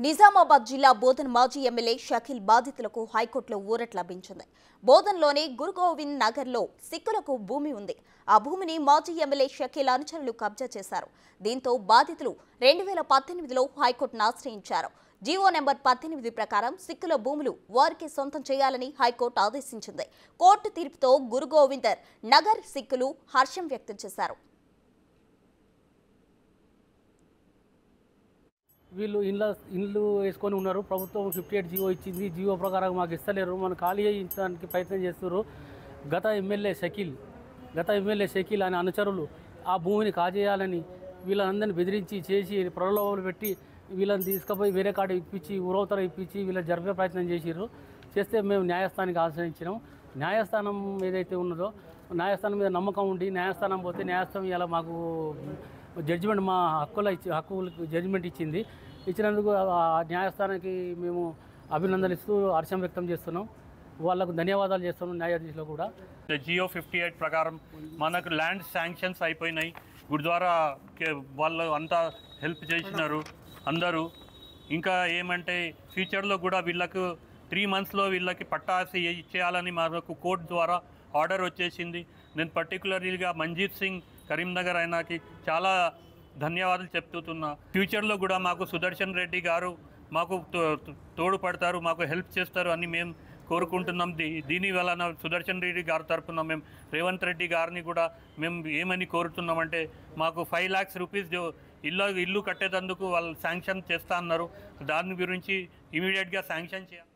నిజామాబాద్ జిల్లా బోధన్ మాజీ ఎమ్మెల్యే షకీల్ బాధితులకు హైకోర్టులో ఊరట లభించింది. బోధన్లోని గురుగోవింద్ నగర్లో సిక్కులకు భూమి ఉంది. ఆ భూమిని మాజీ ఎమ్మెల్యే షకీల్ అనుచరులు కబ్జా చేశారు. దీంతో బాధితులు 2018లో హైకోర్టును ఆశ్రయించారు. జీవో నెంబర్ 18 ప్రకారం సిక్కుల భూములు వారికి సొంతం చేయాలని హైకోర్టు ఆదేశించింది. కోర్టు తీర్పుతో గురుగోవింద్ నగర్ సిక్కులు హర్షం వ్యక్తం చేశారు. వీళ్ళు ఇండ్లు వేసుకొని ఉన్నారు. ప్రభుత్వం 58 జీవో ఇచ్చింది. జీవో ప్రకారం మాకు ఇస్తలేరు. మనం ఖాళీ అయ్యించడానికి ప్రయత్నం చేస్తున్నారు. గత ఎమ్మెల్యే షకీల్ అనే అనుచరులు ఆ భూమిని కాజేయాలని వీళ్ళందరినీ బెదిరించి చేసి ప్రలోభాలు పెట్టి వీళ్ళని తీసుకుపోయి వేరే కాడ ఇప్పించి ఊరవతల ఇప్పించి వీళ్ళని జరిపే ప్రయత్నం చేస్తే మేము న్యాయస్థానానికి ఆశ్రయించినాం. న్యాయస్థానం ఏదైతే ఉన్నదో న్యాయస్థానం మీద నమ్మకం ఉండి న్యాయస్థానం పోతే న్యాయస్థానం ఇలా మాకు జడ్జిమెంట్ మా హక్కులకు జడ్జిమెంట్ ఇచ్చినందుకు ఆ న్యాయస్థానానికి మేము అభినందనిస్తూ హర్షం వ్యక్తం చేస్తున్నాం. వాళ్ళకు ధన్యవాదాలు చేస్తున్నాం. న్యాయాధీశులు కూడా జియో 58 ప్రకారం మనకు ల్యాండ్ శాంక్షన్స్ అయిపోయినాయి. గురుద్వారా వాళ్ళు అంతా హెల్ప్ చేసినారు అందరూ. ఇంకా ఏమంటే ఫ్యూచర్లో కూడా వీళ్ళకు 3 monthsలో వీళ్ళకి పట్టాసి ఇచ్చేయాలని మనకు కోర్టు ద్వారా ఆర్డర్ వచ్చేసింది. నేను పర్టికులర్గా మంజీత్ సింగ్ కరీంనగర్ ఆయనకి చాలా ధన్యవాదాలు చెప్తున్నా. ఫ్యూచర్లో కూడా మాకు సుదర్శన్ రెడ్డి గారు మాకు తోడ్పడతారు, మాకు హెల్ప్ చేస్తారు అని మేము కోరుకుంటున్నాం. దీని వలన సుదర్శన్ రెడ్డి గారి తరఫున మేము రేవంత్ రెడ్డి గారిని కూడా మేము ఏమని కోరుతున్నామంటే మాకు 5 lakhs rupees ఇల్లు కట్టేటందుకు వాళ్ళు శాంక్షన్ చేస్తా అన్నారు. దాని గురించి ఇమీడియట్గా శాంక్షన్ చేయాలి.